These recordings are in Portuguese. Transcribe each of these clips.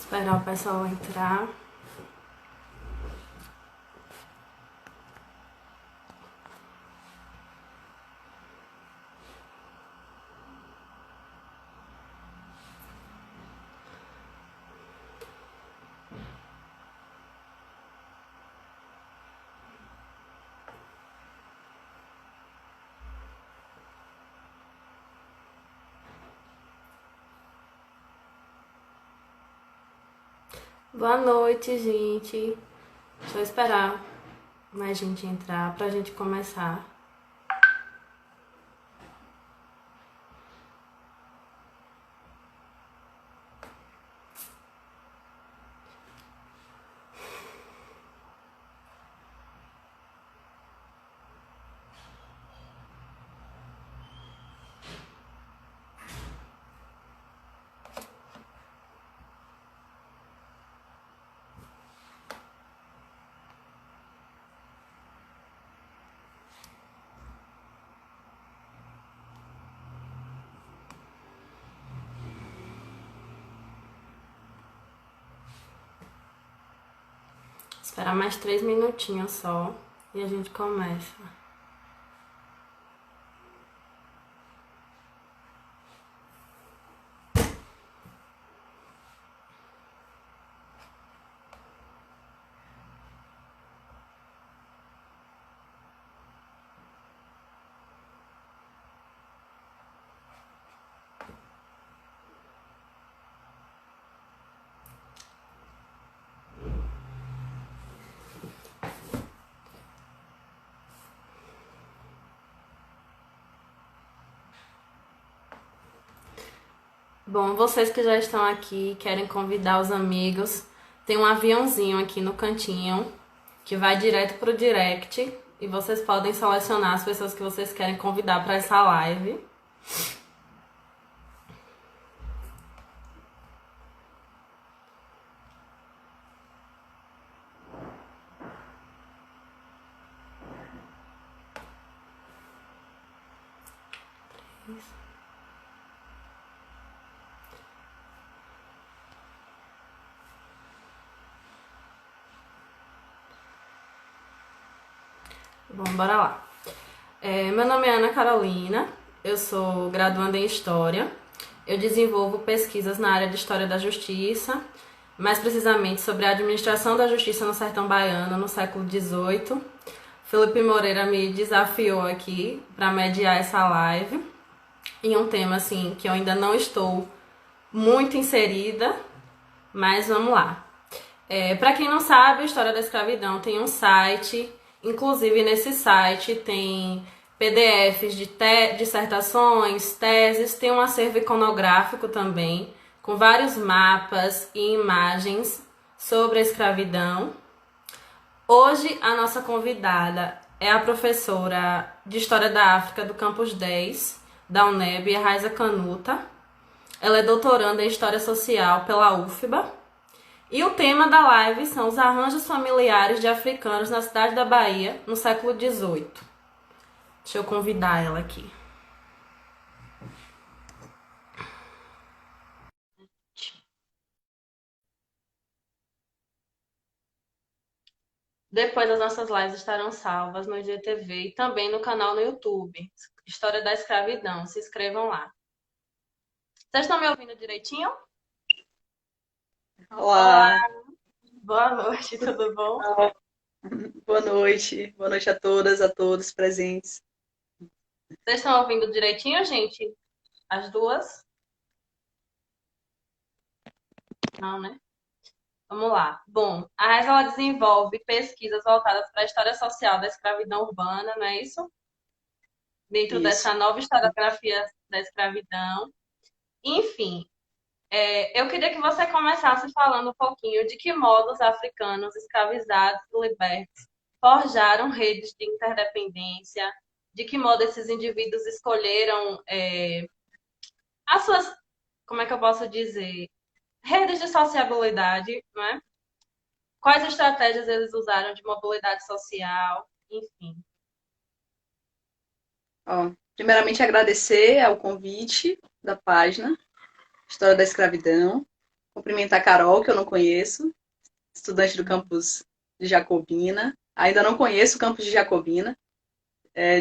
Esperar o pessoal entrar. Boa noite, gente. Deixa eu esperar mais gente entrar pra gente começar. Esperar mais 3 minutinhos só e a gente começa. Bom, vocês que já estão aqui, querem convidar os amigos, tem um aviãozinho aqui no cantinho que vai direto pro direct e vocês podem selecionar as pessoas que vocês querem convidar para essa live. Bom, bora lá. Meu nome é Ana Carolina, eu sou graduanda em História. Eu desenvolvo pesquisas na área de História da Justiça, mais precisamente sobre a administração da justiça no sertão baiano no século XVIII. Felipe Moreira me desafiou aqui para mediar essa live em um tema assim que eu ainda não estou muito inserida, mas vamos lá. Para quem não sabe, a História da Escravidão tem um site, inclusive nesse site tem PDFs de dissertações, teses, tem um acervo iconográfico também, com vários mapas e imagens sobre a escravidão. Hoje a nossa convidada é a professora de História da África do Campus 10, da UNEB, Raiza Canuta. Ela é doutoranda em História Social pela UFBA. E o tema da live são os arranjos familiares de africanos na cidade da Bahia no século XVIII. Deixa eu convidar ela aqui. Depois as nossas lives estarão salvas no IGTV e também no canal no YouTube, História da Escravidão. Se inscrevam lá. Vocês estão me ouvindo direitinho? Olá, Olá, boa noite, tudo bom? boa noite. Boa noite a todas, a todos presentes. Vocês estão ouvindo direitinho, gente? As duas? Não, né? Vamos lá. Bom, a Raiz ela desenvolve pesquisas voltadas para a história social da escravidão urbana, não é isso? Dentro Isso. dessa nova historiografia da escravidão. Enfim, eu queria que você começasse falando um pouquinho de que modo os africanos escravizados e libertos forjaram redes de interdependência, de que modo esses indivíduos escolheram as suas, como é que eu posso dizer, redes de sociabilidade, não é? Quais estratégias eles usaram de mobilidade social, enfim. Primeiramente, agradecer ao convite da página História da Escravidão. cumprimentar a Carol, que eu não conheço, estudante do campus de Jacobina. Ainda não conheço o campus de Jacobina.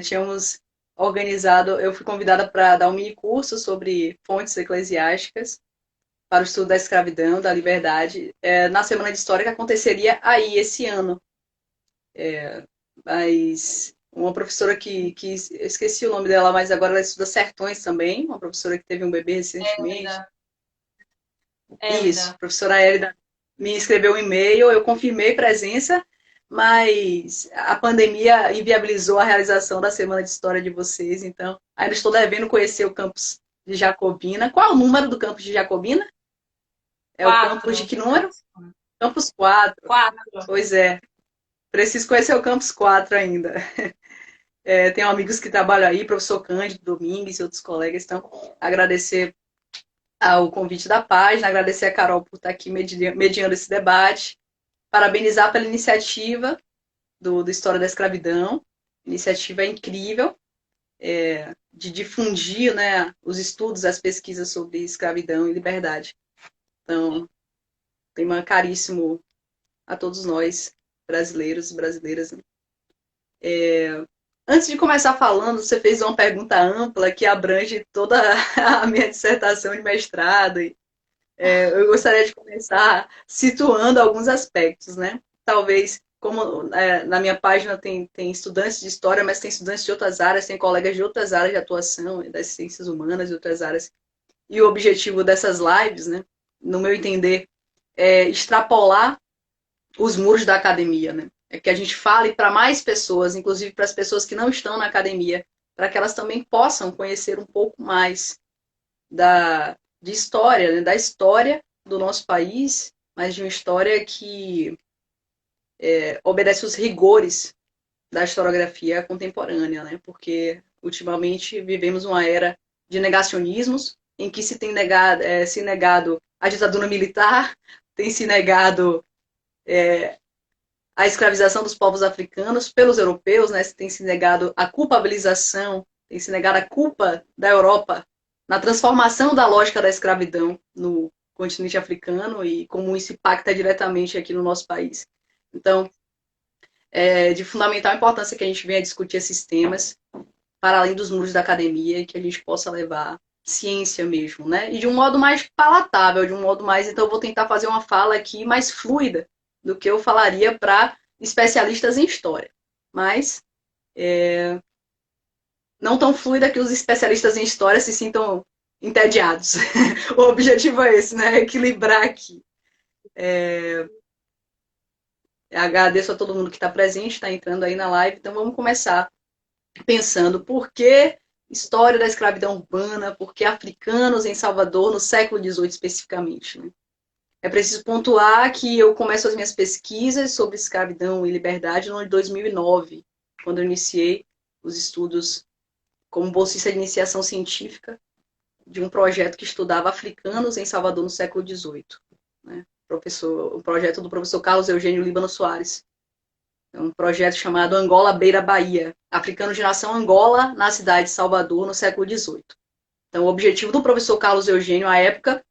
Tínhamos organizado, eu fui convidada para dar um mini curso sobre fontes eclesiásticas para o estudo da escravidão, da liberdade, na Semana de História que aconteceria aí esse ano. Mas uma professora que eu esqueci o nome dela, mas agora ela estuda Sertões também, uma professora que teve um bebê recentemente. Isso, professora Hélida me escreveu um e-mail, eu confirmei presença, mas a pandemia inviabilizou a realização da Semana de História de vocês, então ainda estou devendo conhecer o campus de Jacobina. Qual é o número do campus de Jacobina? É o campus de que número? Campus 4. 4. Pois é. Preciso conhecer o campus 4 ainda. Tenho amigos que trabalham aí, professor Cândido Domingues e outros colegas, então agradecer ao convite da página, agradecer a Carol por estar aqui mediando esse debate, parabenizar pela iniciativa do História da Escravidão, iniciativa incrível, de difundir, né, os estudos, as pesquisas sobre escravidão e liberdade. Então, tema caríssimo a todos nós, brasileiros e brasileiras. Né? Antes de começar falando, você fez uma pergunta ampla que abrange toda a minha dissertação de mestrado. Eu gostaria de começar situando alguns aspectos, né? Talvez, como na minha página tem estudantes de história, mas tem estudantes de outras áreas, tem colegas de outras áreas de atuação, das ciências humanas e outras áreas. E o objetivo dessas lives, né, no meu entender, é extrapolar os muros da academia, né? É que a gente fale para mais pessoas, inclusive para as pessoas que não estão na academia, para que elas também possam conhecer um pouco mais de história, né? Da história do nosso país, mas de uma história que obedece os rigores da historiografia contemporânea, né? Porque ultimamente vivemos uma era de negacionismos, em que se tem negado a ditadura militar, tem se negado a escravização dos povos africanos pelos europeus, né? Tem se negado a culpabilização, tem se negado a culpa da Europa na transformação da lógica da escravidão no continente africano e como isso impacta diretamente aqui no nosso país. Então, é de fundamental importância que a gente venha discutir esses temas para além dos muros da academia e que a gente possa levar ciência mesmo, né? E de um modo mais palatável, de um modo mais... Então, eu vou tentar fazer uma fala aqui mais fluida do que eu falaria para especialistas em história. Mas não tão fluida que os especialistas em história se sintam entediados. O objetivo é esse, né? Equilibrar aqui. Agradeço a todo mundo que está presente, está entrando aí na live. Então, vamos começar pensando por que história da escravidão urbana, por que africanos em Salvador no século XVIII especificamente, né? É preciso pontuar que eu começo as minhas pesquisas sobre escravidão e liberdade no ano de 2009, quando eu iniciei os estudos como bolsista de iniciação científica de um projeto que estudava africanos em Salvador no século XVIII. Né? O projeto do professor Carlos Eugênio Líbano Soares. É um projeto chamado Angola Beira Bahia, africanos de nação Angola na cidade de Salvador no século XVIII. Então, o objetivo do professor Carlos Eugênio, à época,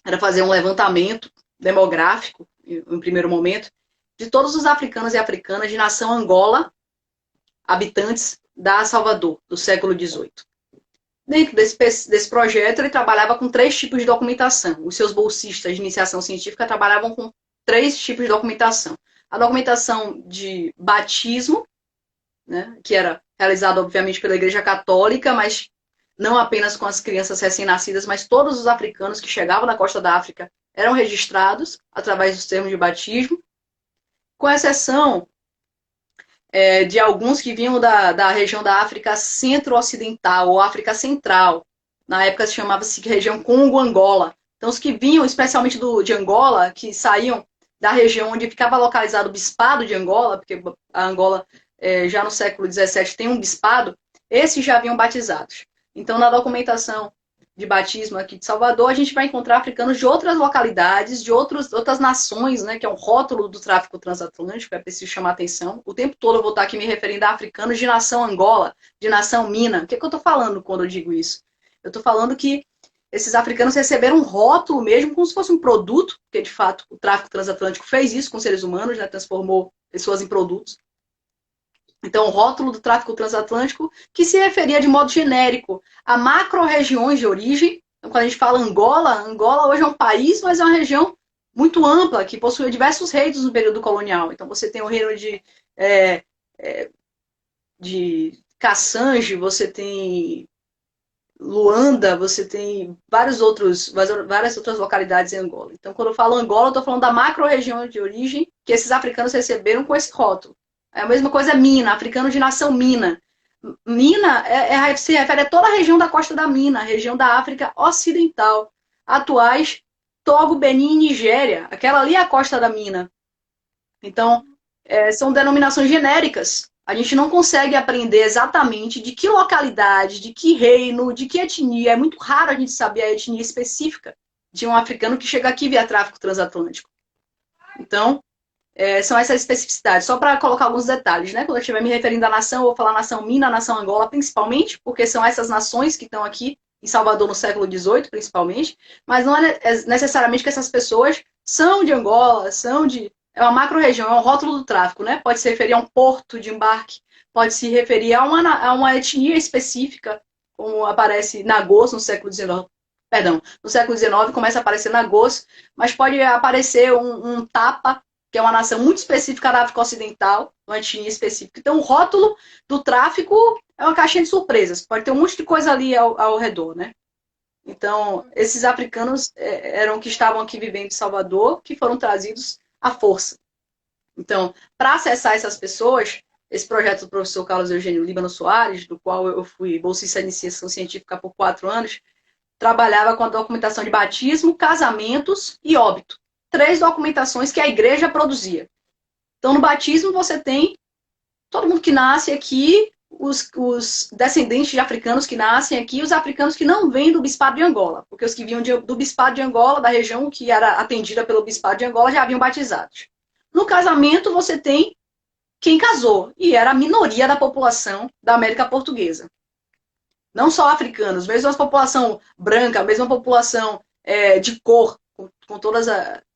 era fazer um levantamento demográfico, em primeiro momento, de todos os africanos e africanas de nação Angola, habitantes da Salvador, do século XVIII. Dentro desse projeto, ele trabalhava com 3 tipos de documentação. Os seus bolsistas de iniciação científica trabalhavam com 3 tipos de documentação. A documentação de batismo, né, que era realizada, obviamente, pela Igreja Católica, mas não apenas com as crianças recém-nascidas, mas todos os africanos que chegavam da costa da África eram registrados através dos termos de batismo, com exceção de alguns que vinham da região da África Centro-Ocidental ou África Central. Na época chamava-se região Congo-Angola. Então, os que vinham especialmente de Angola, que saíam da região onde ficava localizado o bispado de Angola, porque a Angola já no século XVII tem um bispado, esses já vinham batizados. Então, na documentação de batismo aqui de Salvador, a gente vai encontrar africanos de outras localidades, de outras nações, né, que é um rótulo do tráfico transatlântico, é preciso chamar atenção. O tempo todo eu vou estar aqui me referindo a africanos de nação Angola, de nação Mina. O que eu estou falando quando eu digo isso? Eu estou falando que esses africanos receberam um rótulo mesmo, como se fosse um produto, porque de fato o tráfico transatlântico fez isso com seres humanos, né, transformou pessoas em produtos. Então, o rótulo do tráfico transatlântico, que se referia de modo genérico a macro-regiões de origem. Então, quando a gente fala Angola, Angola hoje é um país, mas é uma região muito ampla, que possui diversos reinos no período colonial. Então, você tem o reino de Kassange, você tem Luanda, você tem várias outras localidades em Angola. Então, quando eu falo Angola, eu estou falando da macro-região de origem que esses africanos receberam com esse rótulo. É a mesma coisa Mina, africano de nação Mina. Mina se refere a toda a região da costa da Mina, região da África Ocidental. Atuais Togo, Benin e Nigéria. Aquela ali é a costa da Mina. Então, são denominações genéricas. A gente não consegue aprender exatamente de que localidade, de que reino, de que etnia. É muito raro a gente saber a etnia específica de um africano que chega aqui via tráfico transatlântico. Então, são essas especificidades. Só para colocar alguns detalhes, né? Quando eu estiver me referindo à nação, eu vou falar nação Mina, nação Angola, principalmente, porque são essas nações que estão aqui em Salvador no século XVIII, principalmente, mas não é necessariamente que essas pessoas são de Angola, é uma macro-região, é um rótulo do tráfico, né? Pode se referir a um porto de embarque, pode se referir a uma etnia específica, como aparece Nagôs no século XIX. Perdão, no século XIX começa a aparecer Nagôs, mas pode aparecer um Tapa, que é uma nação muito específica da África Ocidental, uma etnia específica. Então, o rótulo do tráfico é uma caixinha de surpresas. Pode ter um monte de coisa ali ao redor, né? Então, esses africanos eram que estavam aqui vivendo em Salvador, que foram trazidos à força. Então, para acessar essas pessoas, esse projeto do professor Carlos Eugênio Líbano Soares, do qual eu fui bolsista de iniciação científica por 4 anos, trabalhava com a documentação de batismo, casamentos e óbito. 3 documentações que a igreja produzia. Então, no batismo, você tem todo mundo que nasce aqui, os descendentes de africanos que nascem aqui, os africanos que não vêm do Bispado de Angola, porque os que vinham do Bispado de Angola, da região que era atendida pelo Bispado de Angola, já haviam batizados. No casamento, você tem quem casou, e era a minoria da população da América Portuguesa. Não só africanos, mesmo a população branca, mesmo a população de cor, com todas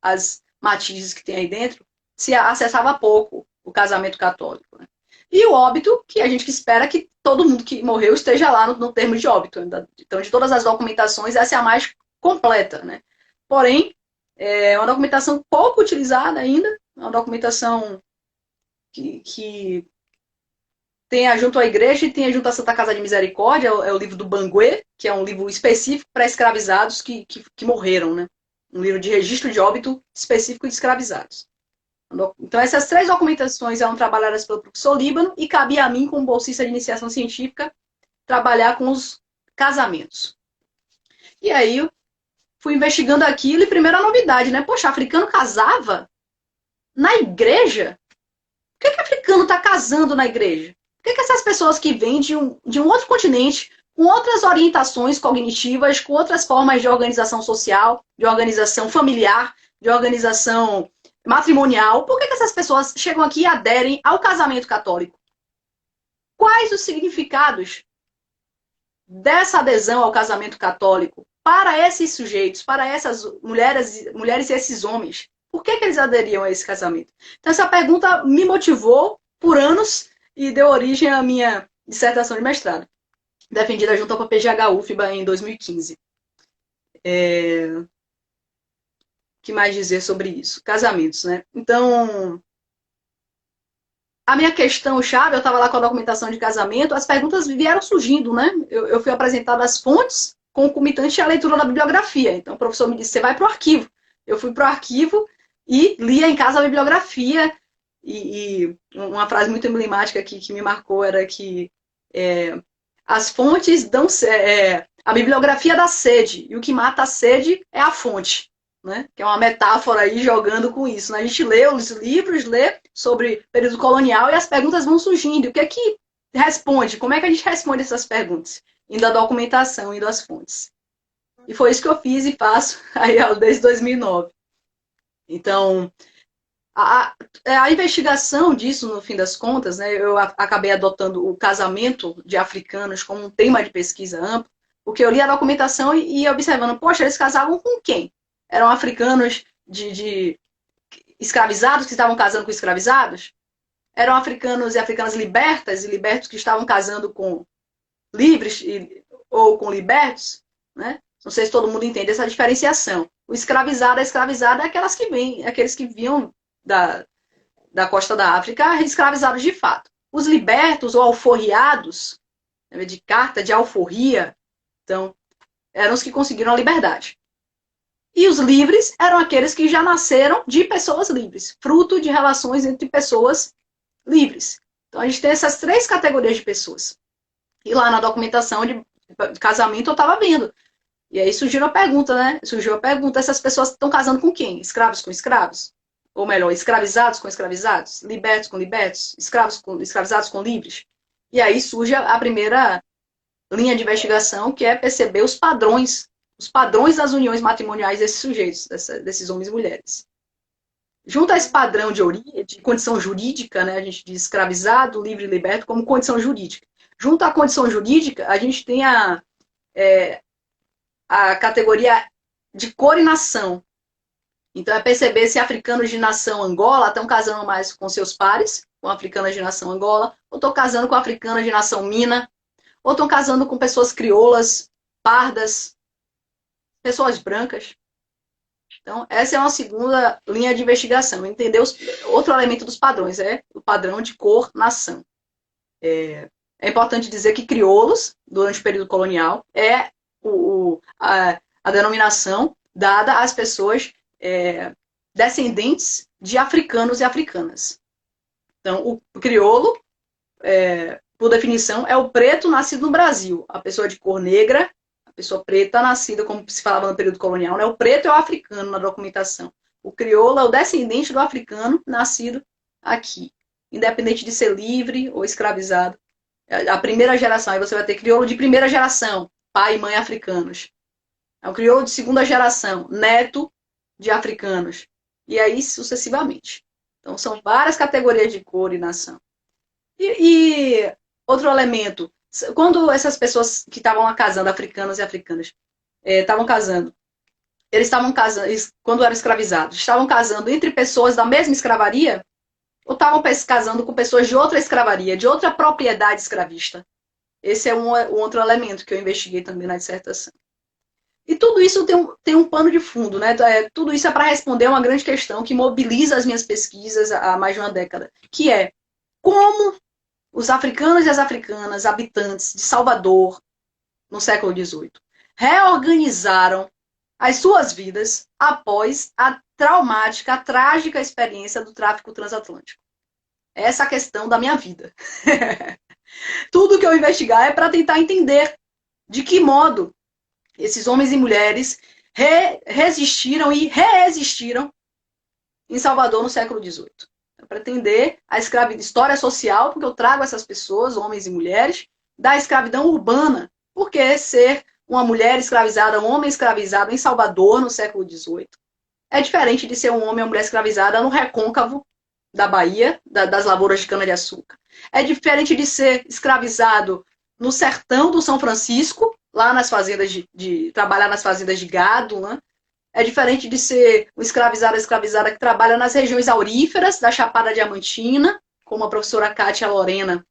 as matizes que tem aí dentro, se acessava pouco o casamento católico. Né? E o óbito, que a gente espera que todo mundo que morreu esteja lá no termo de óbito. Então, de todas as documentações, essa é a mais completa. Né? Porém, é uma documentação pouco utilizada ainda, uma documentação que tem junto à igreja e tem junto à Santa Casa de Misericórdia, é o livro do Banguê, que é um livro específico para escravizados que morreram, né? Um livro de registro de óbito específico de escravizados. Então, essas 3 documentações eram trabalhadas pelo professor Líbano e cabia a mim, como bolsista de iniciação científica, trabalhar com os casamentos. E aí, eu fui investigando aquilo e primeira novidade, né? Poxa, africano casava na igreja? Por que africano está casando na igreja? Por que essas pessoas que vêm de um outro continente, com outras orientações cognitivas, com outras formas de organização social, de organização familiar, de organização matrimonial, por que essas pessoas chegam aqui e aderem ao casamento católico? Quais os significados dessa adesão ao casamento católico para esses sujeitos, para essas mulheres e esses homens? Por que eles aderiam a esse casamento? Então, essa pergunta me motivou por anos e deu origem à minha dissertação de mestrado, defendida junto com a PGH-UFBA em 2015. O que mais dizer sobre isso? Casamentos, né? Então, a minha questão-chave, eu estava lá com a documentação de casamento, as perguntas vieram surgindo, né? Eu fui apresentada as fontes concomitante à leitura da bibliografia. Então, o professor me disse, você vai para o arquivo. Eu fui para o arquivo e lia em casa a bibliografia. E uma frase muito emblemática que me marcou era que as fontes dão... a bibliografia dá sede, e o que mata a sede é a fonte. Né? Que é uma metáfora aí jogando com isso. Né? A gente lê os livros, lê sobre período colonial e as perguntas vão surgindo. O que é que responde? Como é que a gente responde essas perguntas? Indo à documentação, indo às fontes. E foi isso que eu fiz e faço aí desde 2009. Então, a investigação disso, no fim das contas, né, eu acabei adotando o casamento de africanos como um tema de pesquisa amplo, Porque eu li a documentação e ia observando, poxa, eles casavam com quem? Eram africanos de escravizados que estavam casando com escravizados? Eram africanos e africanas libertas e libertos que estavam casando com livres ou com libertos? Né? Não sei se todo mundo entende essa diferenciação. O escravizado, a escravizada é aqueles que vinham da costa da África escravizados de fato. Os libertos ou alforriados, de carta de alforria, então, eram os que conseguiram a liberdade. E os livres eram aqueles que já nasceram de pessoas livres, fruto de relações entre pessoas livres. Então, a gente tem essas 3 categorias de pessoas. E lá na documentação de casamento eu estava vendo. E aí surgiu a pergunta, né? Surgiu a pergunta, essas pessoas estão casando com quem? Escravos com escravos? Ou melhor, escravizados com escravizados? Libertos com libertos? Escravizados com livres? E aí surge a primeira linha de investigação, que é perceber os padrões das uniões matrimoniais desses sujeitos, desses homens e mulheres. Junto a esse padrão de condição jurídica, né, a gente diz escravizado, livre e liberto, como condição jurídica. Junto à condição jurídica, a gente tem a categoria de cor e nação. Então, é perceber se africanos de nação Angola estão casando mais com seus pares, com africanas de nação Angola, ou estão casando com africanas de nação Mina, ou estão casando com pessoas crioulas, pardas, pessoas brancas. Então, essa é uma segunda linha de investigação. Entender outro elemento dos padrões, é o padrão de cor-nação. É importante dizer que crioulos, durante o período colonial, é a denominação dada às pessoas descendentes de africanos e africanas. Então, o crioulo, por definição, é o preto nascido no Brasil. A pessoa de cor negra, a pessoa preta nascida, como se falava no período colonial, né? O preto é o africano na documentação. O crioulo é o descendente do africano nascido aqui, independente de ser livre ou escravizado. A primeira geração, aí você vai ter crioulo de primeira geração, pai e mãe africanos. É o crioulo de segunda geração, neto de africanos. E aí sucessivamente. Então são várias categorias de cor e nação. E outro elemento, quando essas pessoas que estavam casando, africanos e africanas, estavam casando, eles estavam casando, quando eram escravizados, estavam casando entre pessoas da mesma escravaria ou estavam casando com pessoas de outra escravaria, de outra propriedade escravista? Esse é um outro elemento que eu investiguei também na dissertação. E tudo isso tem um pano de fundo, né? Tudo isso é para responder uma grande questão que mobiliza as minhas pesquisas há mais de uma década, que é como os africanos e as africanas habitantes de Salvador, no século XVIII, reorganizaram as suas vidas após a traumática, a trágica experiência do tráfico transatlântico. Essa é a questão da minha vida. Tudo que eu investigar é para tentar entender de que modo esses homens e mulheres resistiram e reexistiram em Salvador no século XVIII. Para entender a história social, porque eu trago essas pessoas, homens e mulheres, da escravidão urbana. Porque ser uma mulher escravizada, um homem escravizado em Salvador no século XVIII é diferente de ser um homem ou mulher escravizada no recôncavo da Bahia, das lavouras de cana-de-açúcar. É diferente de ser escravizado no sertão do São Francisco, lá nas fazendas trabalhar nas fazendas de gado, né? É diferente de ser um escravizado ou escravizada que trabalha nas regiões auríferas da Chapada Diamantina, como a professora Kátia Lorena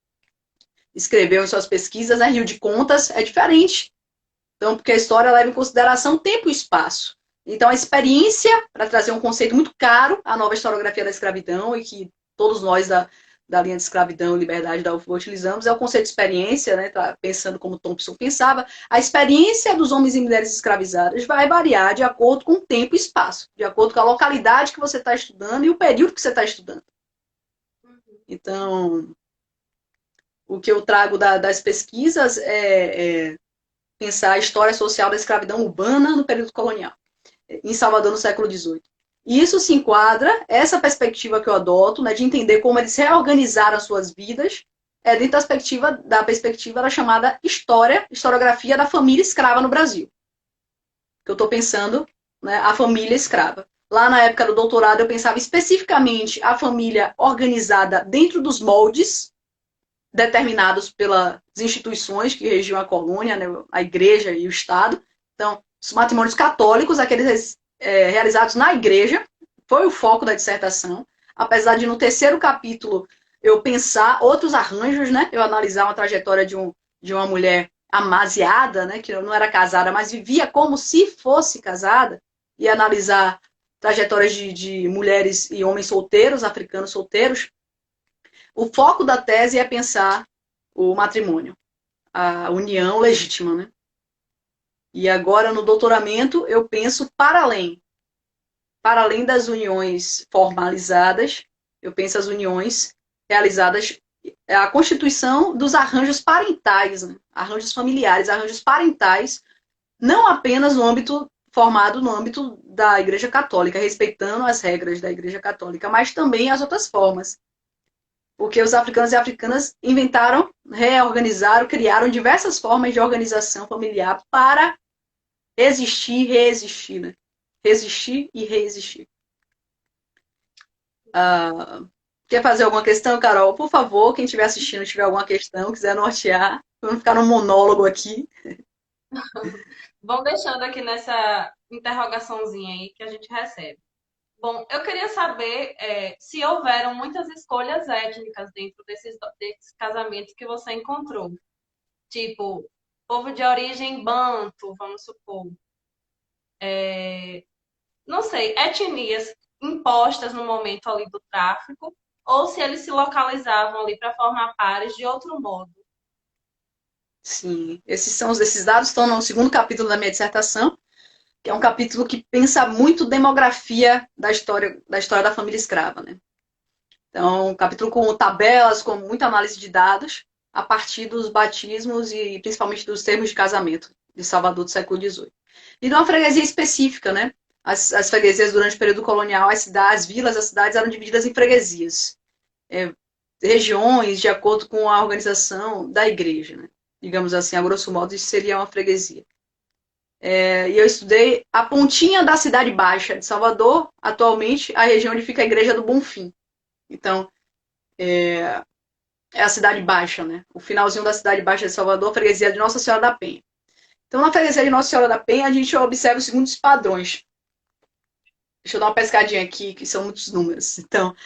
escreveu em suas pesquisas, né? Rio de Contas, é diferente. Então, porque a história leva em consideração tempo e espaço. Então, a experiência, para trazer um conceito muito caro, a nova historiografia da escravidão, e que todos nós da linha de escravidão e liberdade da UFBA utilizamos, é o conceito de experiência, né? Tá pensando como Thompson pensava. A experiência dos homens e mulheres escravizadas vai variar de acordo com o tempo e espaço, de acordo com a localidade que você está estudando e o período que você está estudando. Então, o que eu trago das pesquisas é pensar a história social da escravidão urbana no período colonial, em Salvador no século XVIII. E isso se enquadra, essa perspectiva que eu adoto, né, de entender como eles reorganizaram as suas vidas, dentro da perspectiva da chamada historiografia da família escrava no Brasil. Que eu estou pensando, né, a família escrava. Lá na época do doutorado eu pensava especificamente a família organizada dentro dos moldes determinados pelas instituições que regiam a colônia, né, a igreja e o Estado. Então, os matrimônios católicos, aqueles realizados na igreja, foi o foco da dissertação, apesar de no terceiro capítulo eu pensar outros arranjos, né, eu analisar uma trajetória de uma mulher amasiada, né, que não era casada, mas vivia como se fosse casada, e analisar trajetórias de mulheres e homens solteiros, africanos solteiros. O foco da tese é pensar o matrimônio, a união legítima, né? E agora, no doutoramento, eu penso para além das uniões formalizadas, eu penso as uniões realizadas, a constituição dos arranjos parentais, né? Arranjos familiares, arranjos parentais, não apenas no âmbito formado no âmbito da Igreja Católica, respeitando as regras da Igreja Católica, mas também as outras formas. Porque os africanos e africanas inventaram, reorganizaram, criaram diversas formas de organização familiar para existir e reexistir, né? Resistir e reexistir. Quer fazer alguma questão, Carol? Por favor, quem estiver assistindo, tiver alguma questão, quiser nortear, vamos ficar num monólogo aqui. Vão deixando aqui nessa interrogaçãozinha aí que a gente recebe. Bom, eu queria saber se houveram muitas escolhas étnicas dentro desses casamentos que você encontrou. Tipo, povo de origem banto, vamos supor. Não sei, etnias impostas no momento ali do tráfico, ou se eles se localizavam ali para formar pares de outro modo. Sim, esses dados estão no segundo capítulo da minha dissertação, que é um capítulo que pensa muito demografia da história da família escrava, né? Então, um capítulo com tabelas, com muita análise de dados, a partir dos batismos e principalmente dos termos de casamento de Salvador do século XVIII. E de uma freguesia específica, né? As freguesias durante o período colonial, as vilas, as cidades eram divididas em freguesias, regiões de acordo com a organização da igreja, né? Digamos assim, a grosso modo, isso seria uma freguesia. E eu estudei a pontinha da Cidade Baixa de Salvador, atualmente a região onde fica a Igreja do Bonfim. Então, é a Cidade Baixa, né? O finalzinho da Cidade Baixa de Salvador, a freguesia de Nossa Senhora da Penha. Então, na freguesia de Nossa Senhora da Penha, a gente observa os seguintes padrões. Deixa eu dar uma pescadinha aqui, que são muitos números. Então,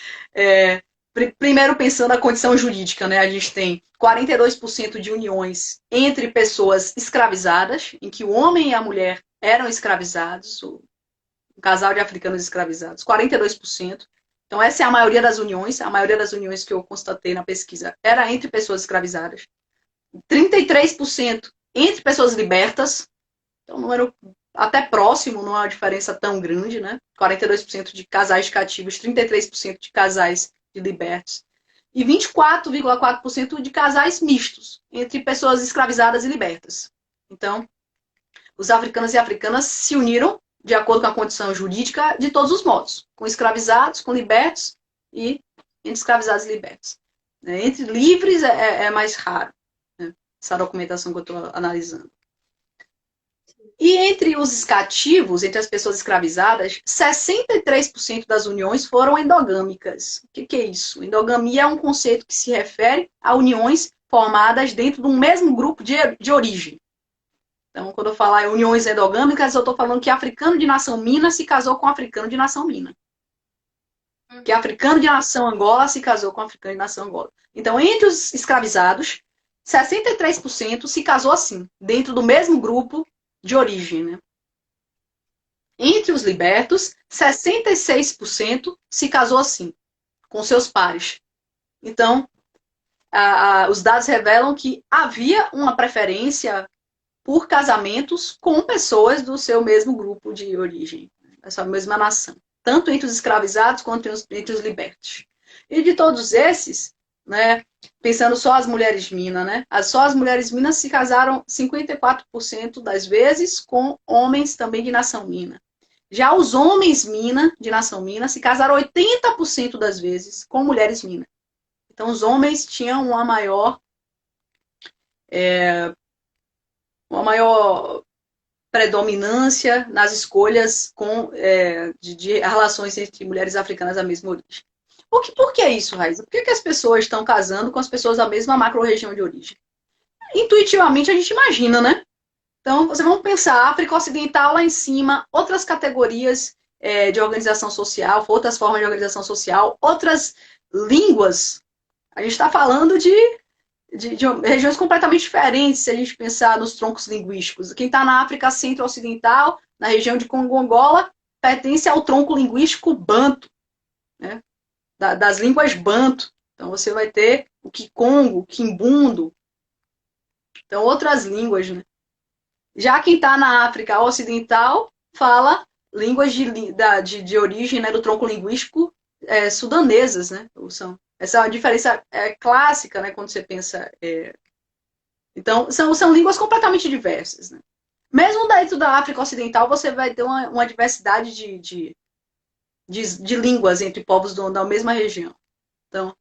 primeiro pensando na condição jurídica, né? A gente tem 42% de uniões entre pessoas escravizadas, em que o homem e a mulher eram escravizados, um casal de africanos escravizados, 42%. Então, essa é a maioria das uniões que eu constatei na pesquisa era entre pessoas escravizadas. 33% entre pessoas libertas, então um número até próximo, não é uma diferença tão grande, né? 42% de casais cativos, 33% de casais de libertos. E 24,4% de casais mistos, entre pessoas escravizadas e libertas. Então, os africanos e africanas se uniram de acordo com a condição jurídica de todos os modos, com escravizados, com libertos e entre escravizados e libertos. Entre livres é mais raro, né? Essa documentação que eu estou analisando. E entre os cativos, entre as pessoas escravizadas, 63% das uniões foram endogâmicas. O que é isso? Endogamia é um conceito que se refere a uniões formadas dentro de um mesmo grupo de origem. Então, quando eu falar em uniões endogâmicas, eu estou falando que africano de nação mina se casou com africano de nação mina. Que africano de nação Angola se casou com africano de nação Angola. Então, entre os escravizados, 63% se casou assim, dentro do mesmo grupo de origem, né? Entre os libertos, 66% se casou assim, com seus pares. Então, os dados revelam que havia uma preferência por casamentos com pessoas do seu mesmo grupo de origem, essa mesma nação, tanto entre os escravizados quanto entre os libertos. E de todos esses, né, pensando só as mulheres minas, né, só as mulheres minas se casaram 54% das vezes com homens também de nação mina. Já os homens mina, de nação mina, se casaram 80% das vezes com mulheres mina. Então, os homens tinham uma maior predominância nas escolhas de relações entre mulheres africanas da mesma origem. Por que isso, Raíssa? Por que as pessoas estão casando com as pessoas da mesma macro-região de origem? Intuitivamente a gente imagina, né? Então, vocês vão pensar, África Ocidental lá em cima, outras categorias de organização social, outras formas de organização social, outras línguas. A gente está falando de regiões completamente diferentes, se a gente pensar nos troncos linguísticos. Quem está na África Centro-Ocidental, na região de Congo-Angola, pertence ao tronco linguístico banto, né? Das línguas banto. Então, você vai ter o Kikongo, o Kimbundo. Então, outras línguas, né? Já quem está na África Ocidental fala línguas de origem, né, do tronco linguístico sudanesas, né? Essa é uma diferença clássica, né, quando você pensa. Então, são línguas completamente diversas. Né? Mesmo dentro da África Ocidental, você vai ter uma diversidade de línguas entre povos da mesma região. Então,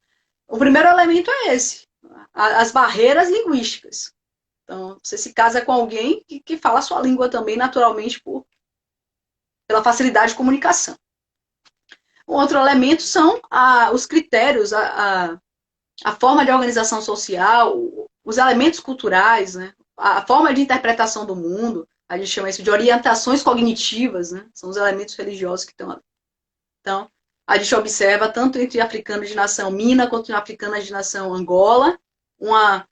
o primeiro elemento é esse: as barreiras linguísticas. Então, você se casa com alguém que fala a sua língua também, naturalmente, pela facilidade de comunicação. Um outro elemento são os critérios, a forma de organização social, os elementos culturais, né? A forma de interpretação do mundo, a gente chama isso de orientações cognitivas, né? São os elementos religiosos que estão ali. Então, a gente observa, tanto entre africanos de nação Mina, quanto entre africanas de nação Angola, uma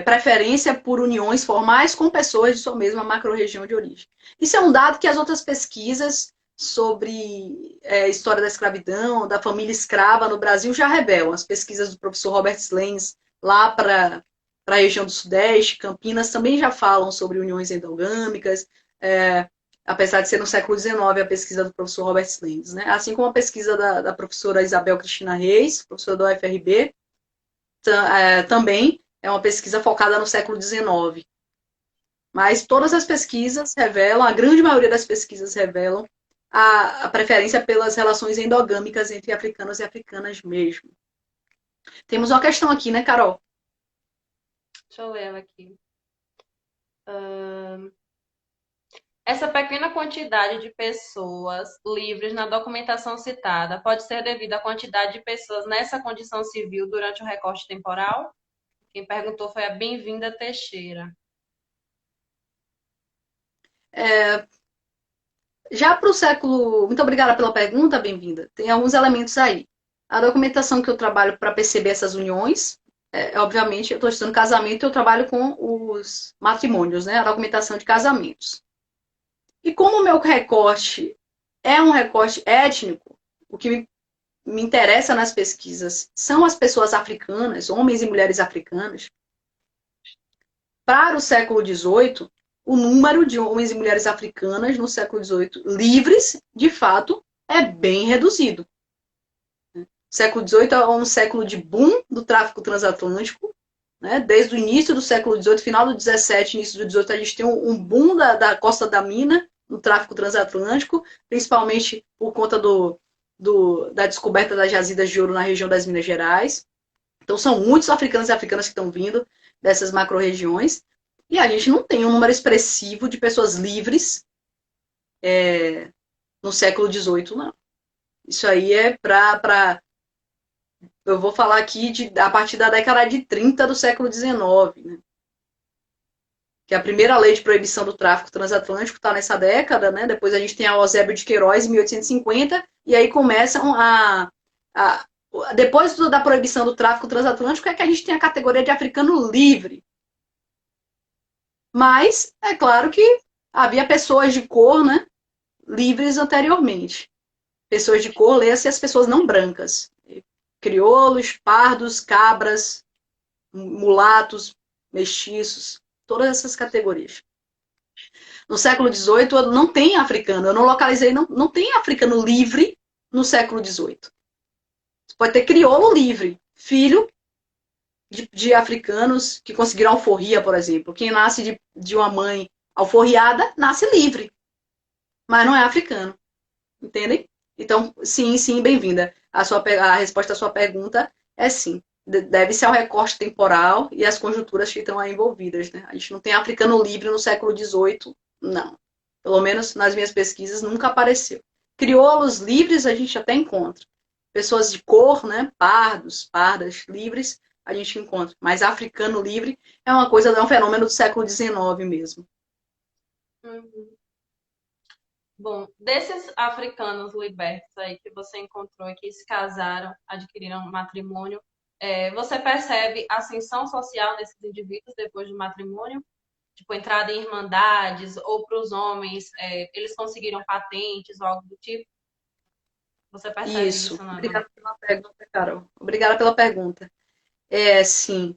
preferência por uniões formais com pessoas de sua mesma macro-região de origem. Isso é um dado que as outras pesquisas sobre história da escravidão, da família escrava no Brasil já revelam. As pesquisas do professor Robert Slens lá para a região do Sudeste, Campinas, também já falam sobre uniões endogâmicas, apesar de ser no século XIX a pesquisa do professor Robert Slens, né? Assim como a pesquisa da professora Isabel Cristina Reis, professora da UFRB, também é uma pesquisa focada no século XIX. Mas todas as pesquisas revelam, a grande maioria das pesquisas revelam a preferência pelas relações endogâmicas entre africanos e africanas mesmo. Temos uma questão aqui, né, Carol? Deixa eu ler ela aqui. Essa pequena quantidade de pessoas livres na documentação citada pode ser devida à quantidade de pessoas nessa condição civil durante o recorte temporal? Quem perguntou foi a Bem-vinda Teixeira. Já para o século... Muito obrigada pela pergunta, Bem-vinda. Tem alguns elementos aí. A documentação que eu trabalho para perceber essas uniões, obviamente, eu estou estudando casamento e eu trabalho com os matrimônios, né? A documentação de casamentos. E como o meu recorte é um recorte étnico, o que me interessa nas pesquisas são as pessoas africanas, homens e mulheres africanas. Para o século XVIII, o número de homens e mulheres africanas no século XVIII livres, de fato, é bem reduzido. O século XVIII é um século de boom do tráfico transatlântico. Né? Desde o início do século XVIII, final do XVII, início do XVIII, a gente tem um boom da Costa da Mina, no tráfico transatlântico, principalmente por conta da descoberta das jazidas de ouro na região das Minas Gerais. Então, são muitos africanos e africanas que estão vindo dessas macro-regiões. E a gente não tem um número expressivo de pessoas livres no século XVIII, não. Isso aí é para... Eu vou falar aqui a partir da década de 30 do século XIX, né? Que a primeira lei de proibição do tráfico transatlântico está nessa década, né? Depois a gente tem a Eusébio de Queiroz, em 1850, e aí começam depois da proibição do tráfico transatlântico, é que a gente tem a categoria de africano livre. Mas, é claro que havia pessoas de cor, né, livres anteriormente. Pessoas de cor, leia-se as pessoas não brancas. Crioulos, pardos, cabras, mulatos, mestiços, todas essas categorias. No século XVIII não tem africano, eu não localizei, não tem africano livre no século XVIII. Você pode ter crioulo livre, filho de africanos que conseguiram alforria, por exemplo. Quem nasce de uma mãe alforriada, nasce livre, mas não é africano. Entendem? Então, sim, bem-vinda. A resposta à sua pergunta é sim. Deve-se ao recorte temporal e às conjunturas que estão aí envolvidas. Né? A gente não tem africano livre no século XVIII, não. Pelo menos nas minhas pesquisas nunca apareceu. Crioulos livres a gente até encontra. pessoas de cor, né, pardos, pardas, livres, a gente encontra. Mas africano livre é uma coisa, é um fenômeno do século XIX mesmo. Uhum. Bom, desses africanos libertos aí que você encontrou e que se casaram, adquiriram matrimônio, você percebe ascensão social nesses indivíduos depois do matrimônio? Tipo, entrada em irmandades, ou para os homens, eles conseguiram patentes ou algo do tipo? Você percebe Isso. isso na... Obrigada pela pergunta, Carol. Obrigada pela pergunta. Sim,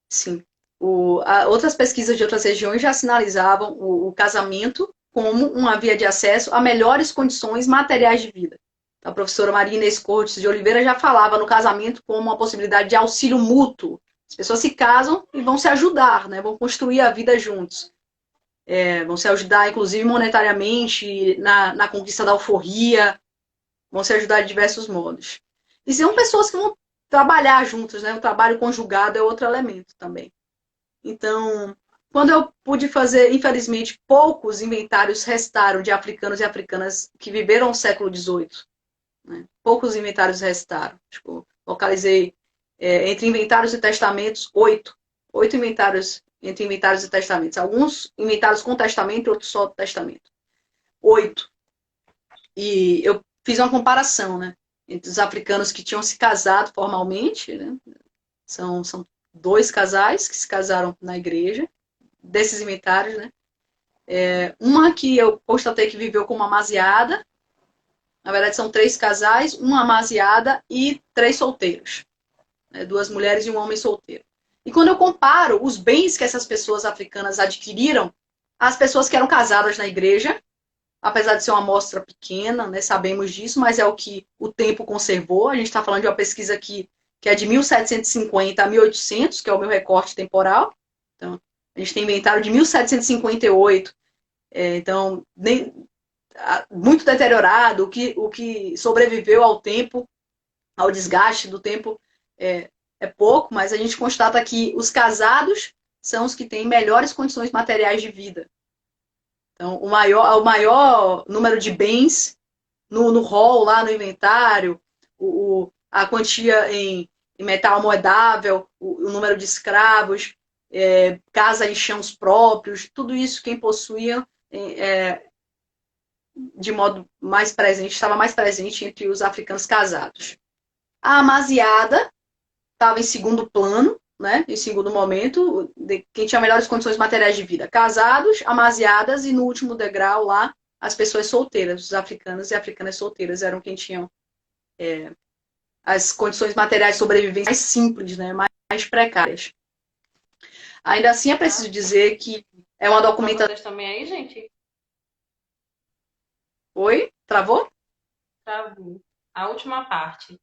sim. Outras pesquisas de outras regiões já sinalizavam o casamento como uma via de acesso a melhores condições materiais de vida. A professora Maria Inês Cortes de Oliveira já falava no casamento como uma possibilidade de auxílio mútuo. As pessoas se casam e vão se ajudar, né? Vão construir a vida juntos. Vão se ajudar, inclusive, monetariamente, na conquista da alforria, vão se ajudar de diversos modos. E são pessoas que vão trabalhar juntas, né? O trabalho conjugado é outro elemento também. Então, quando eu pude fazer, infelizmente, poucos inventários restaram de africanos e africanas que viveram o século XVIII. Né? Poucos inventários restaram. Tipo, localizei entre inventários e testamentos 8. 8 inventários entre inventários e testamentos. Alguns inventários com testamento e outros só testamento. 8. E eu fiz uma comparação, né? Entre os africanos que tinham se casado formalmente, né? São 2 casais que se casaram na igreja, desses inventários, né? Uma que eu constatei que viveu como amaziada, na verdade são 3 casais, uma amaziada e 3 solteiros, né? 2 mulheres e um homem solteiro. E quando eu comparo os bens que essas pessoas africanas adquiriram, as pessoas que eram casadas na igreja, apesar de ser uma amostra pequena, né, sabemos disso, mas é o que o tempo conservou. A gente está falando de uma pesquisa que é de 1750 a 1800, que é o meu recorte temporal. Então, a gente tem inventário de 1758, então, muito deteriorado, o que sobreviveu ao tempo, ao desgaste do tempo, é pouco, mas a gente constata que os casados são os que têm melhores condições materiais de vida. Então, o maior número de bens no rol, lá no inventário, a quantia em metal moedável, o número de escravos, casa e chãos próprios, tudo isso quem possuía de modo mais presente, estava mais presente entre os africanos casados. A amaziada estava em segundo plano, né, em segundo momento, quem tinha melhores condições materiais de vida. Casados, amaziadas e no último degrau lá, as pessoas solteiras, os africanos e africanas solteiras eram quem tinham as condições materiais de sobrevivência mais simples, né, mais precárias. Ainda assim, é preciso dizer que é uma documentação... também aí, gente? Oi? Travou? Travou. A última parte.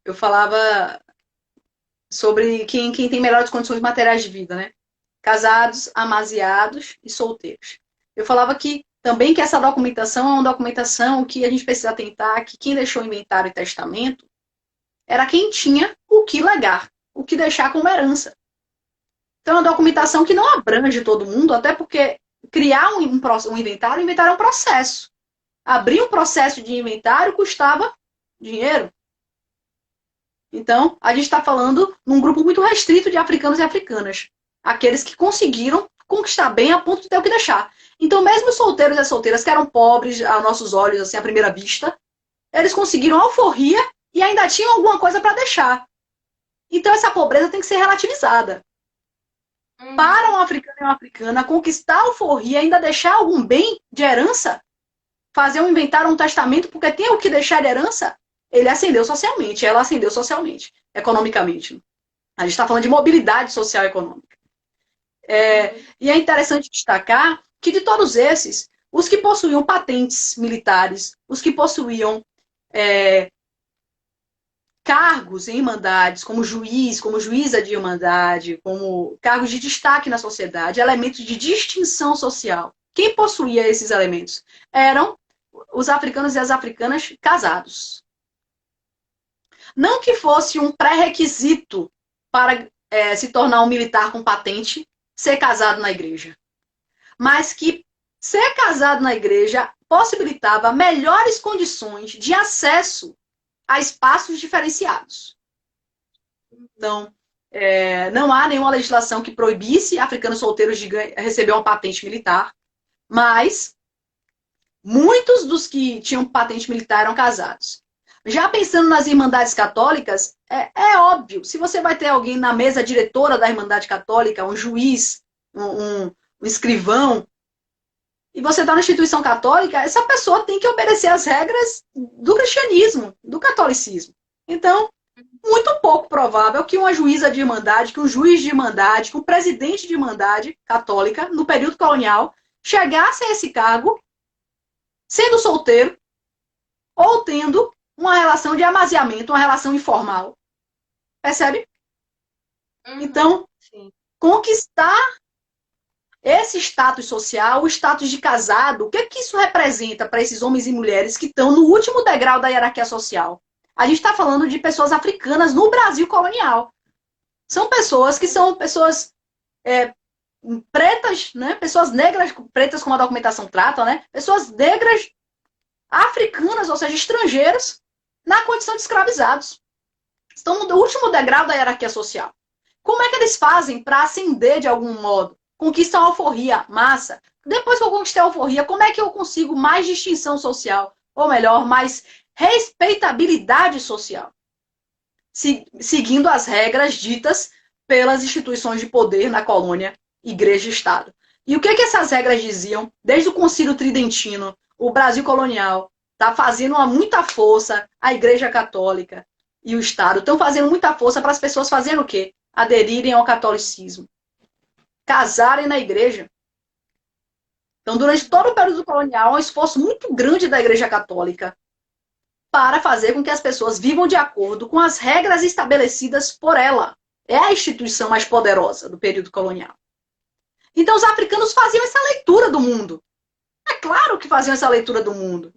Eu falava sobre quem tem melhores condições materiais de vida, né? Casados, amaziados e solteiros. Eu falava que também que essa documentação é uma documentação que a gente precisa atentar que quem deixou inventário e testamento era quem tinha o que legar, o que deixar como herança. Então é uma documentação que não abrange todo mundo, até porque criar um inventário é um processo. Abrir um processo de inventário custava dinheiro. Então, a gente está falando num grupo muito restrito de africanos e africanas. Aqueles que conseguiram conquistar bem a ponto de ter o que deixar. Então, mesmo os solteiros e solteiras que eram pobres a nossos olhos, assim, à primeira vista, eles conseguiram alforria e ainda tinham alguma coisa para deixar. Então, essa pobreza tem que ser relativizada. Para um africano e uma africana conquistar a alforria e ainda deixar algum bem de herança, fazer um inventário, um testamento, porque tem o que deixar de herança, ele ascendeu socialmente, ela ascendeu socialmente, economicamente. A gente está falando de mobilidade social e econômica. E é interessante destacar que de todos esses, os que possuíam patentes militares, os que possuíam cargos em irmandades, como juiz, como juíza de irmandade, como cargos de destaque na sociedade, elementos de distinção social. Quem possuía esses elementos? Eram os africanos e as africanas casados. Não que fosse um pré-requisito para se tornar um militar com patente, ser casado na igreja. Mas que ser casado na igreja possibilitava melhores condições de acesso a espaços diferenciados. Então, não há nenhuma legislação que proibisse africanos solteiros de receber uma patente militar, mas muitos dos que tinham patente militar eram casados. Já pensando nas Irmandades Católicas, é óbvio, se você vai ter alguém na mesa diretora da Irmandade Católica, um juiz, um escrivão, e você está na instituição católica, essa pessoa tem que obedecer às regras do cristianismo, do catolicismo. Então, muito pouco provável que uma juíza de irmandade, que um juiz de irmandade, que um presidente de irmandade católica, no período colonial, chegasse a esse cargo sendo solteiro ou tendo uma relação de amaziamento, uma relação informal. Percebe? Então, sim, conquistar esse status social, o status de casado, o que isso representa para esses homens e mulheres que estão no último degrau da hierarquia social? A gente está falando de pessoas africanas no Brasil colonial. São pessoas que são pessoas pretas, né? Pessoas negras, pretas como a documentação trata, né? Pessoas negras africanas, ou seja, estrangeiras, na condição de escravizados. Estão no último degrau da hierarquia social. Como é que eles fazem para ascender de algum modo? Conquistam a alforria, massa. Depois que eu conquistei a alforria, como é que eu consigo mais distinção social? Ou melhor, mais respeitabilidade social? Seguindo as regras ditas pelas instituições de poder na colônia, igreja e Estado. E o que essas regras diziam? Desde o Concílio Tridentino, o Brasil colonial está fazendo muita força, a Igreja Católica e o Estado estão fazendo muita força para as pessoas fazerem o quê? Aderirem ao catolicismo. Casarem na igreja. Então, durante todo o período colonial, há um esforço muito grande da Igreja Católica para fazer com que as pessoas vivam de acordo com as regras estabelecidas por ela. É a instituição mais poderosa do período colonial. Então, os africanos faziam essa leitura do mundo. É claro que faziam essa leitura do mundo.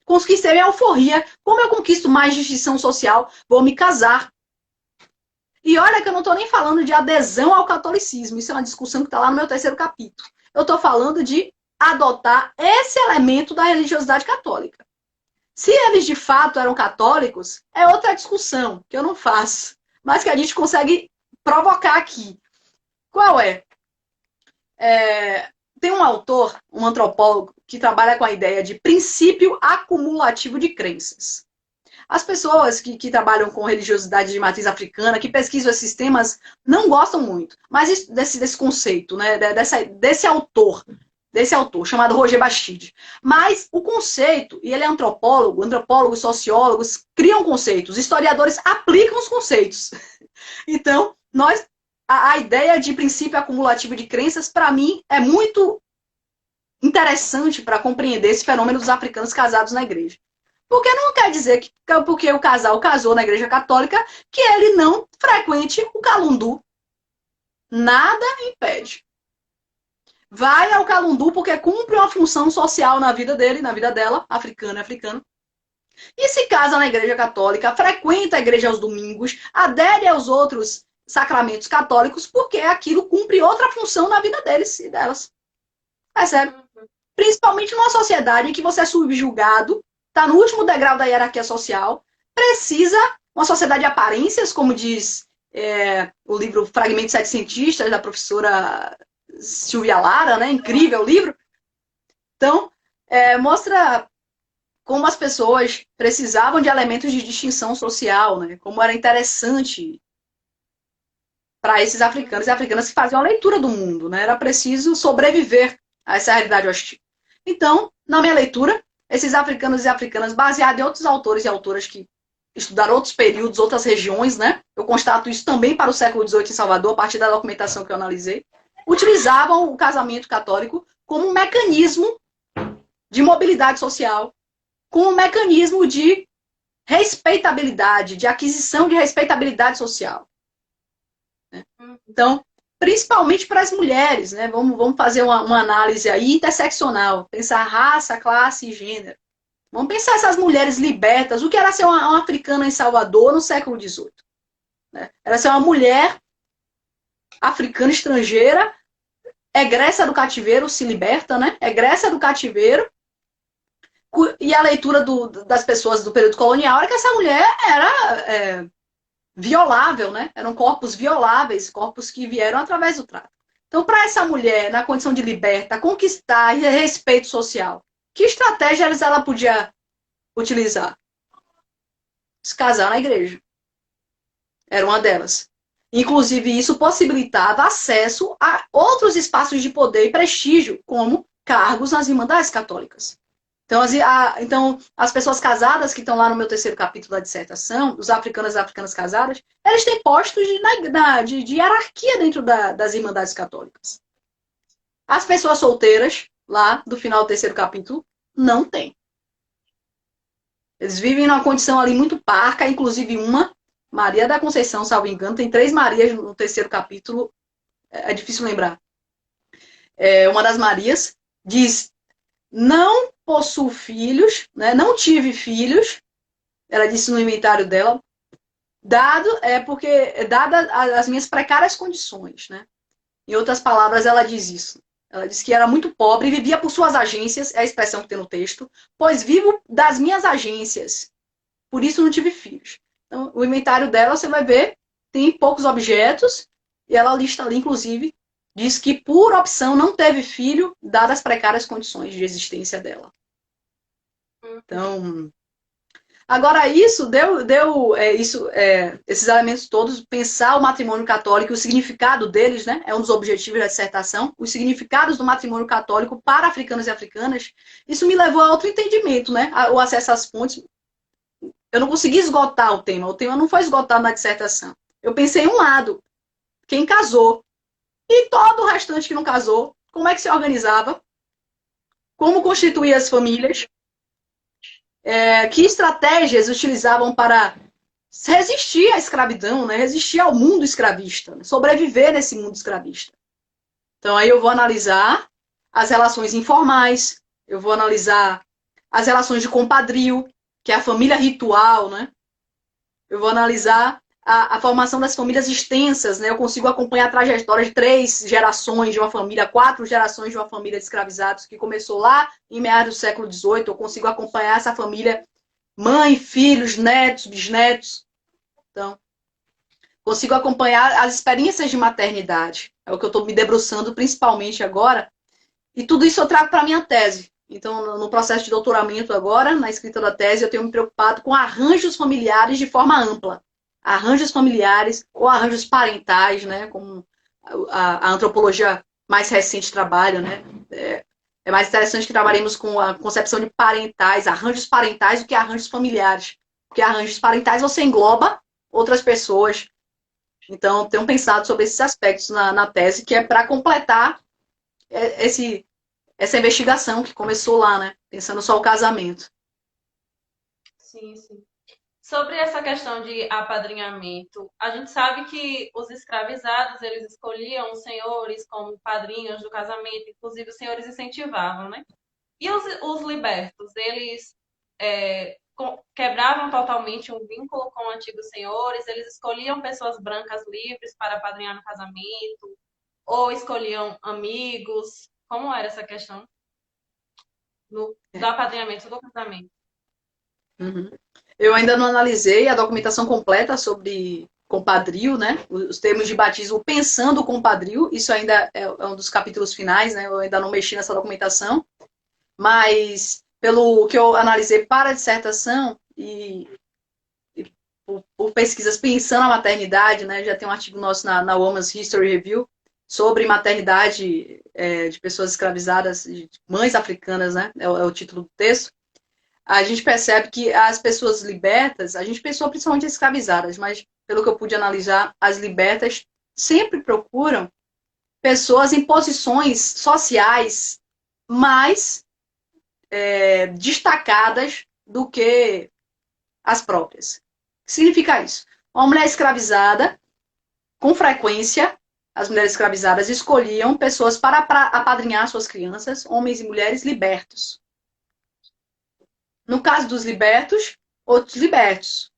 Conquistei a alforria. Como eu conquisto mais distinção social? Vou me casar. E olha que eu não estou nem falando de adesão ao catolicismo. Isso é uma discussão que está lá no meu 3º capítulo. Eu estou falando de adotar esse elemento da religiosidade católica. Se eles de fato eram católicos, é outra discussão, que eu não faço, mas que a gente consegue provocar aqui. Qual é? Tem um autor, um antropólogo, que trabalha com a ideia de princípio acumulativo de crenças. As pessoas que trabalham com religiosidade de matriz africana, que pesquisam esses temas, não gostam muito. Mas desse conceito, né? desse autor, chamado Roger Bastide. Mas o conceito, e ele é antropólogos, sociólogos, criam conceitos, historiadores aplicam os conceitos. Então, a ideia de princípio acumulativo de crenças, para mim, é muito interessante para compreender esse fenômeno dos africanos casados na igreja. Porque não quer dizer que porque o casal casou na igreja católica, que ele não frequente o calundu. Nada impede. Vai ao calundu porque cumpre uma função social na vida dele, na vida dela, africana. E se casa na igreja católica, frequenta a igreja aos domingos, adere aos outros sacramentos católicos, porque aquilo cumpre outra função na vida deles e delas. É sério. Principalmente numa sociedade em que você é subjugado, está no último degrau da hierarquia social, precisa, uma sociedade de aparências, como diz o livro Fragmentos Setecentistas, da professora Silvia Lara, né? Incrível o livro. Então, mostra como as pessoas precisavam de elementos de distinção social, né? Como era interessante para esses africanos e africanas que faziam a leitura do mundo, né? Era preciso sobreviver a essa realidade hostil. Então, na minha leitura, esses africanos e africanas, baseados em outros autores e autoras que estudaram outros períodos, outras regiões, né? Eu constato isso também para o século XVIII em Salvador, a partir da documentação que eu analisei, utilizavam o casamento católico como um mecanismo de mobilidade social, como um mecanismo de respeitabilidade, de aquisição de respeitabilidade social. Então, principalmente para as mulheres, né? Vamos fazer uma análise aí interseccional, pensar raça, classe e gênero. Vamos pensar essas mulheres libertas, o que era ser uma africana em Salvador no século XVIII. Né? Era ser uma mulher africana estrangeira, egressa do cativeiro, se liberta, né? Egressa do cativeiro, E a leitura das pessoas do período colonial era que essa mulher era violável, né? Eram corpos violáveis, corpos que vieram através do tráfico. Então, para essa mulher, na condição de liberta, conquistar respeito social, que estratégia ela podia utilizar? Se casar na igreja. Era uma delas. Inclusive, isso possibilitava acesso a outros espaços de poder e prestígio, como cargos nas Irmandades Católicas. Então, as pessoas casadas que estão lá no meu terceiro capítulo da dissertação, os africanos e africanas casadas, eles têm postos de hierarquia dentro das Irmandades Católicas. As pessoas solteiras, lá do final do terceiro capítulo, não têm. Eles vivem numa condição ali muito parca, inclusive uma, Maria da Conceição, salvo engano, tem 3 Marias no terceiro capítulo, é difícil lembrar. Uma das Marias diz: não possuo filhos, né? Não tive filhos, ela disse no inventário dela, dadas as minhas precárias condições, né? Em outras palavras, ela diz isso. Ela diz que era muito pobre e vivia por suas agências, é a expressão que tem no texto, pois vivo das minhas agências, por isso não tive filhos. Então, o inventário dela, você vai ver, tem poucos objetos, e ela lista ali, inclusive, diz que por opção não teve filho, dadas as precárias condições de existência dela. Então, agora isso esses elementos todos, pensar o matrimônio católico, o significado deles, né, é um dos objetivos da dissertação, os significados do matrimônio católico para africanos e africanas, isso me levou a outro entendimento, né, o acesso às fontes. Eu não consegui esgotar o tema não foi esgotado na dissertação. Eu pensei em um lado, quem casou, e todo o restante que não casou, como é que se organizava, como constituir as famílias, que estratégias utilizavam para resistir à escravidão, né? Resistir ao mundo escravista, né? Sobreviver nesse mundo escravista. Então, aí eu vou analisar as relações informais, eu vou analisar as relações de compadrio, que é a família ritual, né? Eu vou analisar a formação das famílias extensas, né? Eu consigo acompanhar a trajetória de 3 gerações de uma família, 4 gerações de uma família de escravizados, que começou lá em meados do século XVIII. Eu consigo acompanhar essa família, mãe, filhos, netos, bisnetos. Então, consigo acompanhar as experiências de maternidade. É o que eu estou me debruçando principalmente agora. E tudo isso eu trago para a minha tese. Então, no processo de doutoramento agora, na escrita da tese, eu tenho me preocupado com arranjos familiares de forma ampla. Arranjos familiares ou arranjos parentais, né? Como a antropologia mais recente trabalha, né? É mais interessante que trabalhemos com a concepção de parentais, arranjos parentais, do que arranjos familiares. Porque arranjos parentais você engloba outras pessoas. Então, tenho pensado sobre esses aspectos na tese, que é para completar essa investigação que começou lá, né? Pensando só o casamento. Sim, sim. Sobre essa questão de apadrinhamento, a gente sabe que os escravizados, eles escolhiam os senhores como padrinhos do casamento, inclusive os senhores incentivavam, né? E os libertos, eles quebravam totalmente um vínculo com antigos senhores, eles escolhiam pessoas brancas livres para apadrinhar no casamento, ou escolhiam amigos. Como era essa questão do apadrinhamento do casamento? Uhum. Eu ainda não analisei a documentação completa sobre compadrio, né? Os termos de batismo pensando o compadrio, isso ainda é um dos capítulos finais, né? Eu ainda não mexi nessa documentação, mas pelo que eu analisei para a dissertação e por pesquisas pensando a maternidade, né? Já tem um artigo nosso na Women's History Review sobre maternidade de pessoas escravizadas, de mães africanas, né? É o título do texto. A gente percebe que as pessoas libertas, a gente pensou principalmente as escravizadas, mas pelo que eu pude analisar, as libertas sempre procuram pessoas em posições sociais mais destacadas do que as próprias. O que significa isso? Uma mulher escravizada, com frequência, as mulheres escravizadas escolhiam pessoas para apadrinhar suas crianças, homens e mulheres libertos. No caso dos libertos, outros libertos.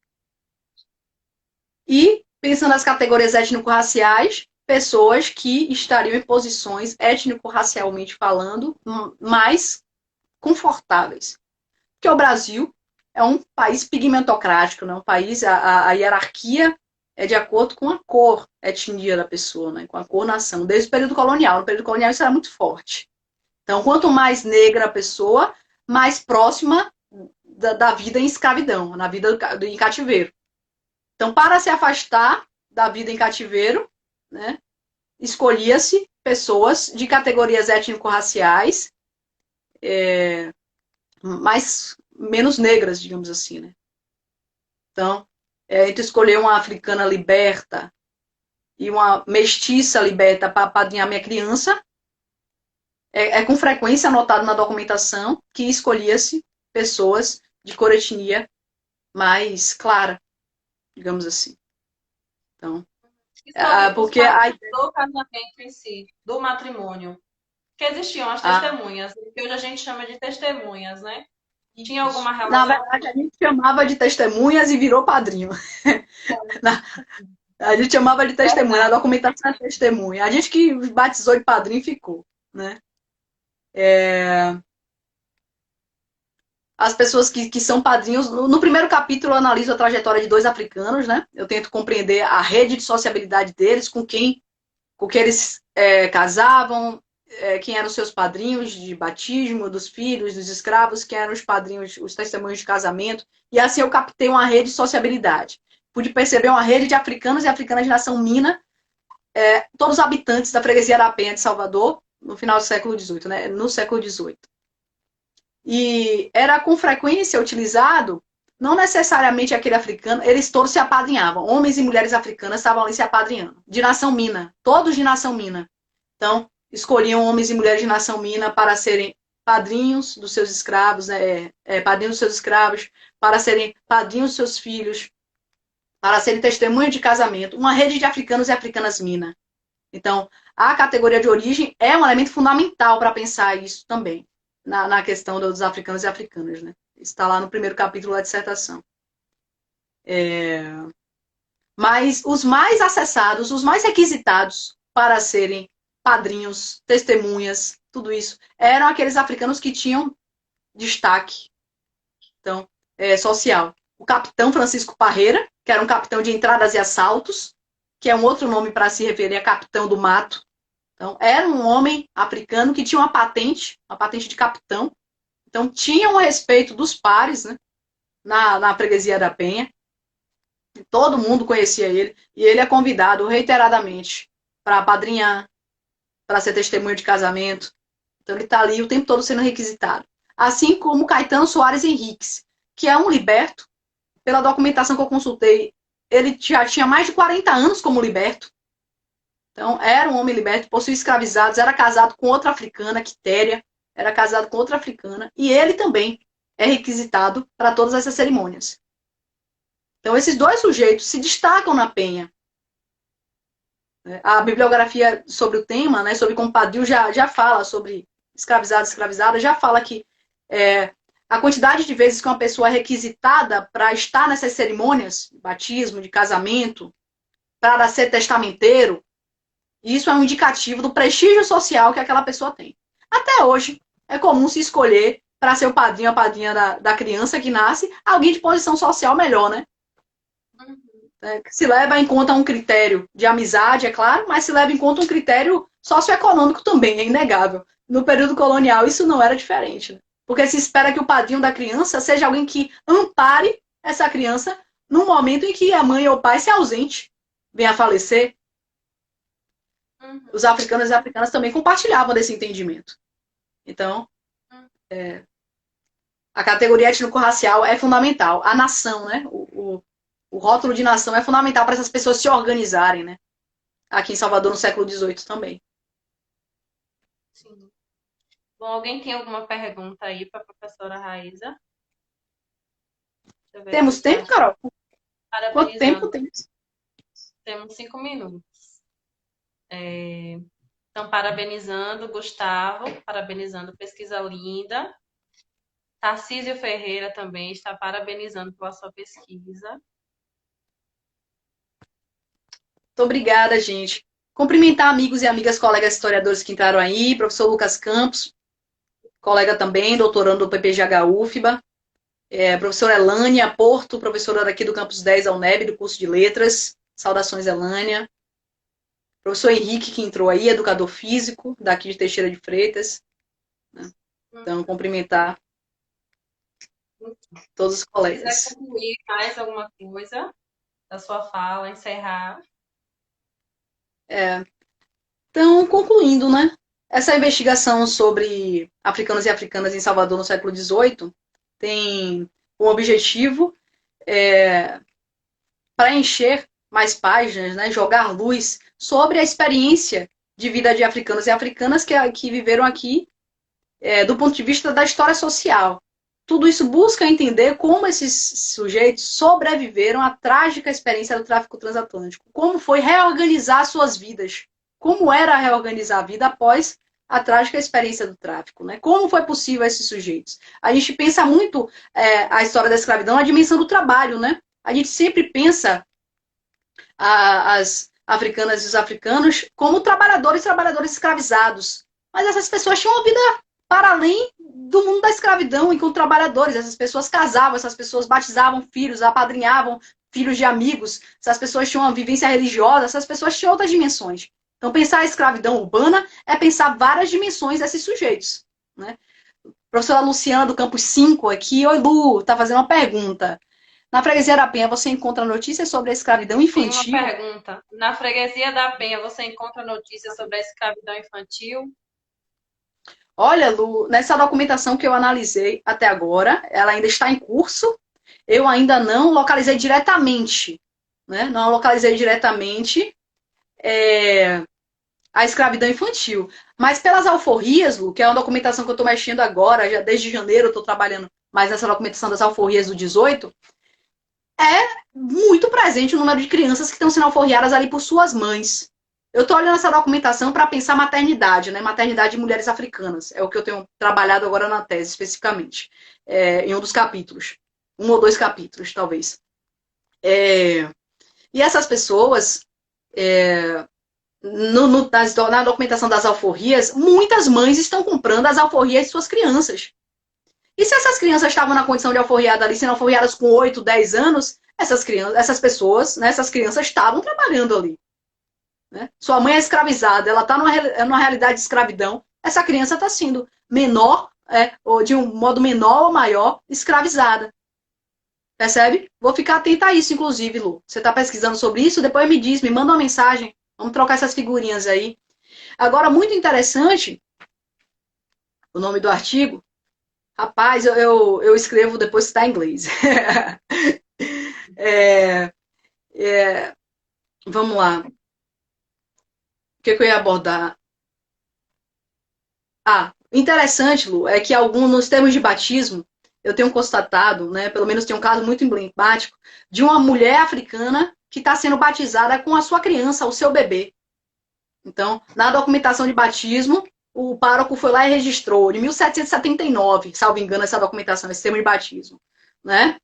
E, pensando nas categorias étnico-raciais, pessoas que estariam em posições, étnico-racialmente falando, mais confortáveis. Porque o Brasil é um país pigmentocrático, né? Um país, a hierarquia é de acordo com a cor, etnia da pessoa, né? Com a cor nação, desde o período colonial. No período colonial isso era muito forte. Então, quanto mais negra a pessoa, mais próxima da vida em escravidão, na vida em cativeiro. Então, para se afastar da vida em cativeiro, né, escolhia-se pessoas de categorias étnico-raciais menos negras, digamos assim, né? Então, entre escolher uma africana liberta e uma mestiça liberta para apadrinhar minha criança, com frequência anotado na documentação que escolhia-se pessoas de cor etnia mais clara, digamos assim. Então, porque do casamento em si, do matrimônio, que existiam as testemunhas, que hoje a gente chama de testemunhas, né? Tinha alguma relação? Na verdade, a gente chamava de testemunhas e virou padrinho. A gente chamava de testemunha, a documentação é testemunha. A gente que batizou de padrinho ficou, né? As pessoas que são padrinhos, no primeiro capítulo eu analiso a trajetória de 2 africanos, né? Eu tento compreender a rede de sociabilidade deles, com quem eles casavam, quem eram os seus padrinhos de batismo, dos filhos, dos escravos, quem eram os padrinhos, os testemunhos de casamento. E assim eu captei uma rede de sociabilidade. Pude perceber uma rede de africanos e africanas de nação Mina, todos os habitantes da freguesia da Penha de Salvador, no final do século XVIII, né? No século XVIII. E era com frequência utilizado, não necessariamente aquele africano, eles todos se apadrinhavam. Homens e mulheres africanas estavam ali se apadrinhando. De nação Mina, todos de nação Mina. Então, escolhiam homens e mulheres de nação Mina para serem padrinhos dos seus escravos, padrinhos dos seus escravos, para serem padrinhos dos seus filhos, para serem testemunhas de casamento. Uma rede de africanos e africanas Mina. Então, a categoria de origem é um elemento fundamental para pensar isso também. Na questão dos africanos e africanas, né? Está lá no primeiro capítulo da dissertação. Mas os mais acessados, os mais requisitados para serem padrinhos, testemunhas, tudo isso, eram aqueles africanos que tinham destaque, então, social. O capitão Francisco Parreira, que era um capitão de entradas e assaltos, que é um outro nome para se referir a capitão do mato. Então, era um homem africano que tinha uma patente de capitão. Então, tinha um respeito dos pares, né, na freguesia da Penha. Todo mundo conhecia ele. E ele é convidado reiteradamente para apadrinhar, para ser testemunha de casamento. Então, ele está ali o tempo todo sendo requisitado. Assim como Caetano Soares Henriques, que é um liberto. Pela documentação que eu consultei, ele já tinha mais de 40 anos como liberto. Então, era um homem liberto, possuía escravizados, era casado com outra africana, Quitéria, era casado com outra africana, e ele também é requisitado para todas essas cerimônias. Então, esses 2 sujeitos se destacam na Penha. A bibliografia sobre o tema, né, sobre compadrio, já fala sobre escravizado, escravizada, já fala que a quantidade de vezes que uma pessoa é requisitada para estar nessas cerimônias, de batismo, de casamento, para ser testamenteiro, isso é um indicativo do prestígio social que aquela pessoa tem. Até hoje, é comum se escolher para ser o padrinho, a padrinha da criança que nasce, alguém de posição social melhor, né? Se leva em conta um critério de amizade, é claro, mas se leva em conta um critério socioeconômico também, é inegável. No período colonial, isso não era diferente, né? Porque se espera que o padrinho da criança seja alguém que ampare essa criança no momento em que a mãe ou o pai se ausente, venha a falecer. Os africanos e africanas também compartilhavam desse entendimento. Então, a categoria étnico-racial é fundamental. A nação, né? O rótulo de nação é fundamental para essas pessoas se organizarem, né? Aqui em Salvador, no século XVIII também. Sim. Bom, alguém tem alguma pergunta aí para a professora Raíza? Temos tempo, Carol? Quanto tempo temos? Temos 5 minutos. Então, parabenizando Gustavo, parabenizando Pesquisa Linda. Tarcísio Ferreira também está parabenizando pela sua pesquisa. Muito obrigada, gente. Cumprimentar amigos e amigas, colegas historiadores que entraram aí, professor Lucas Campos, colega também, doutorando do PPGH UFBA. Professora Elânia Porto, professora daqui do Campus 10 da UNEB, do curso de Letras. Saudações, Elânia. Professor Henrique, que entrou aí, educador físico, daqui de Teixeira de Freitas. Né? Então, cumprimentar todos os colegas. Se quiser concluir mais alguma coisa da sua fala, encerrar. Então, concluindo, né? Essa investigação sobre africanos e africanas em Salvador no século XVIII tem um objetivo preencher mais páginas, né? Jogar luz sobre a experiência de vida de africanos e africanas que viveram aqui do ponto de vista da história social. Tudo isso busca entender como esses sujeitos sobreviveram à trágica experiência do tráfico transatlântico. Como foi reorganizar suas vidas. Como era reorganizar a vida após a trágica experiência do tráfico. Né? Como foi possível a esses sujeitos? A gente pensa muito a história da escravidão na dimensão do trabalho. Né? A gente sempre pensa as africanas e os africanos como trabalhadores escravizados. Mas essas pessoas tinham uma vida para além do mundo da escravidão enquanto trabalhadores. Essas pessoas casavam, essas pessoas batizavam filhos, apadrinhavam filhos de amigos, essas pessoas tinham uma vivência religiosa, essas pessoas tinham outras dimensões. Então, pensar a escravidão urbana é pensar várias dimensões desses sujeitos. Né? A professora Luciana do Campus 5 aqui, oi Lu, está fazendo uma pergunta. Na Freguesia da Penha você encontra notícias sobre a escravidão infantil? Tem uma pergunta. Na Freguesia da Penha você encontra notícias sobre a escravidão infantil? Olha, Lu, nessa documentação que eu analisei até agora, ela ainda está em curso, eu ainda não localizei diretamente, né? Não localizei diretamente a escravidão infantil. Mas pelas alforrias, Lu, que é uma documentação que eu estou mexendo agora, já desde janeiro eu estou trabalhando mais nessa documentação das alforrias do 18, é muito presente o número de crianças que estão sendo alforriadas ali por suas mães. Eu estou olhando essa documentação para pensar maternidade, né? Maternidade de mulheres africanas. É o que eu tenho trabalhado agora na tese, especificamente. Em um dos capítulos. 1 ou 2 capítulos, talvez. E essas pessoas, na documentação das alforrias, muitas mães estão comprando as alforrias de suas crianças. E se essas crianças estavam na condição de alforriada ali, sendo alforriadas com 8, 10 anos, essas pessoas, né, essas crianças estavam trabalhando ali. Né? Sua mãe é escravizada, ela está numa realidade de escravidão, essa criança está sendo menor, ou de um modo menor ou maior, escravizada. Percebe? Vou ficar atenta a isso, inclusive, Lu. Você está pesquisando sobre isso? Depois me diz, me manda uma mensagem. Vamos trocar essas figurinhas aí. Agora, muito interessante, o nome do artigo. Rapaz, eu escrevo depois que está em inglês. Vamos lá. O que eu ia abordar? Interessante, Lu, é que nos termos de batismo, eu tenho constatado, né, pelo menos tem um caso muito emblemático, de uma mulher africana que está sendo batizada com a sua criança, o seu bebê. Então, na documentação de batismo, o pároco foi lá e registrou, de 1779, salvo engano, essa documentação, esse termo de batismo. Né?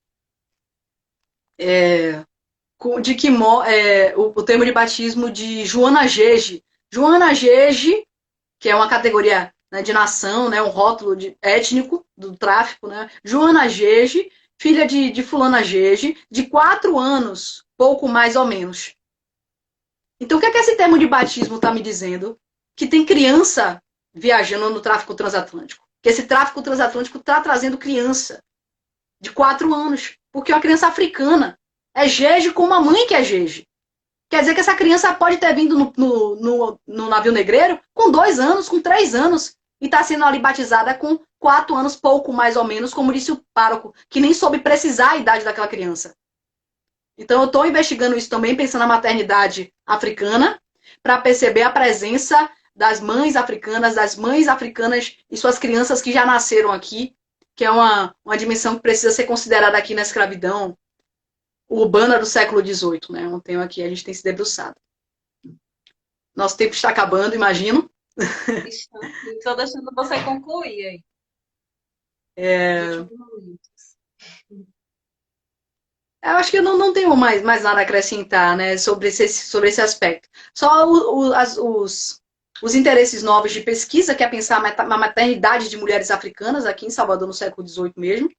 O termo de batismo de Joana Gege. Joana Gege, que é uma categoria, né, de nação, né, um rótulo étnico do tráfico. Né? Joana Gege, filha de fulana Gege, de 4 anos, pouco mais ou menos. Então, o que é que esse termo de batismo está me dizendo? Que tem criança viajando no tráfico transatlântico. Que esse tráfico transatlântico está trazendo criança de 4 anos. Porque é uma criança africana. É Gege com uma mãe que é Gege. Quer dizer que essa criança pode ter vindo no navio negreiro com 2 anos, com 3 anos. E está sendo ali batizada com 4 anos, pouco mais ou menos, como disse o pároco, que nem soube precisar a idade daquela criança. Então, eu estou investigando isso também, pensando na maternidade africana, para perceber a presença das mães africanas e suas crianças que já nasceram aqui, que é uma dimensão que precisa ser considerada aqui na escravidão urbana do século XVIII. Né? Ontem aqui a gente tem se debruçado. Nosso tempo está acabando, imagino. Estou deixando você concluir aí. Eu acho que eu não tenho mais nada a acrescentar, né, sobre esse aspecto. Só os interesses novos de pesquisa, que é pensar a maternidade de mulheres africanas aqui em Salvador no século XVIII mesmo.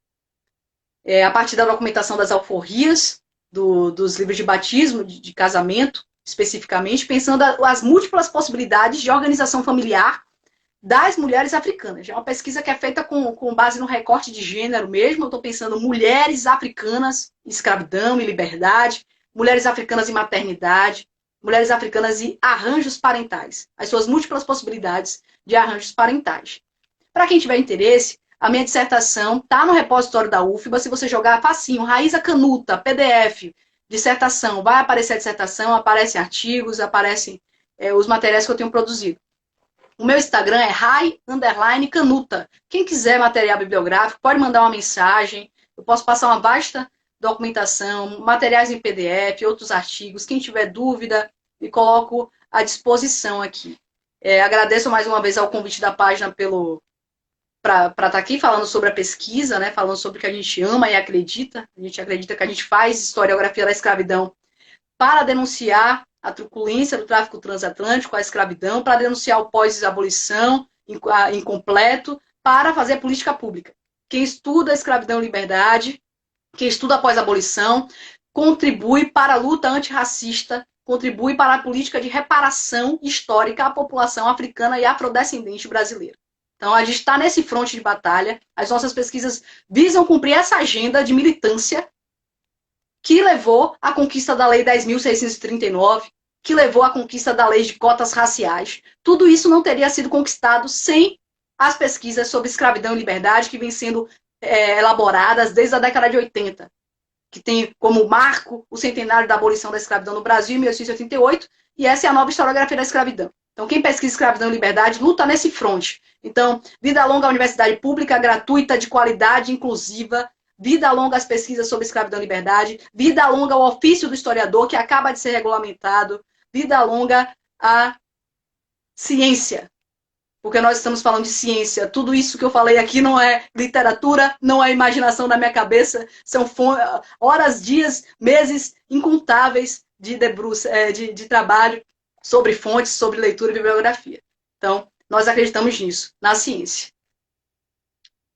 a partir da documentação das alforrias, dos livros de batismo, de casamento, especificamente, pensando as múltiplas possibilidades de organização familiar das mulheres africanas. É uma pesquisa que é feita com base no recorte de gênero mesmo. Eu estou pensando mulheres africanas, escravidão e liberdade, mulheres africanas e maternidade, mulheres africanas e arranjos parentais, as suas múltiplas possibilidades de arranjos parentais. Para quem tiver interesse, a minha dissertação está no repositório da UFBA. Se você jogar facinho, Raíza Canuta, PDF, dissertação, vai aparecer a dissertação, aparecem artigos, aparecem os materiais que eu tenho produzido. O meu Instagram é rai_canuta. Quem quiser material bibliográfico, pode mandar uma mensagem. Eu posso passar uma vasta documentação, materiais em PDF, outros artigos. Quem tiver dúvida, me coloco à disposição aqui. Agradeço mais uma vez ao convite da página para estar aqui falando sobre a pesquisa, né? Falando sobre o que a gente ama e acredita. A gente acredita que a gente faz historiografia da escravidão para denunciar a truculência do tráfico transatlântico, a escravidão, para denunciar o pós-abolição incompleto, para fazer política pública. Quem estuda a escravidão e liberdade, quem estuda a pós-abolição, contribui para a luta antirracista, contribui para a política de reparação histórica à população africana e afrodescendente brasileira. Então, a gente está nesse fronte de batalha. As nossas pesquisas visam cumprir essa agenda de militância que levou à conquista da Lei 10.639, que levou à conquista da Lei de Cotas Raciais. Tudo isso não teria sido conquistado sem as pesquisas sobre escravidão e liberdade que vêm sendo elaboradas desde a década de 80, que tem como marco o centenário da abolição da escravidão no Brasil, em 1888, e essa é a nova historiografia da escravidão. Então, quem pesquisa escravidão e liberdade luta nesse fronte. Então, vida longa à universidade pública, gratuita, de qualidade, inclusiva. Vida longa às pesquisas sobre escravidão e liberdade. Vida longa ao ofício do historiador, que acaba de ser regulamentado. Vida longa à ciência. Porque nós estamos falando de ciência. Tudo isso que eu falei aqui não é literatura, não é imaginação da minha cabeça. São horas, dias, meses incontáveis de trabalho sobre fontes, sobre leitura e bibliografia. Então, nós acreditamos nisso, na ciência.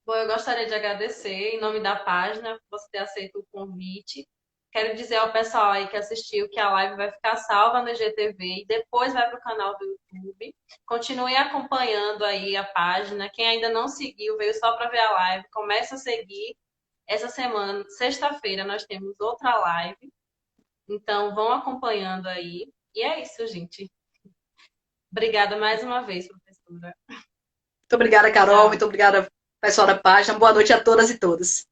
Bom, eu gostaria de agradecer em nome da página por você ter aceito o convite. Quero dizer ao pessoal aí que assistiu que a live vai ficar salva no IGTV e depois vai para o canal do YouTube. Continue acompanhando aí a página. Quem ainda não seguiu, veio só para ver a live, começa a seguir. Essa semana, sexta-feira, nós temos outra live. Então, vão acompanhando aí. E é isso, gente. Obrigada mais uma vez, professora. Muito obrigada, Carol. Tchau. Muito obrigada, pessoal da página. Boa noite a todas e todos.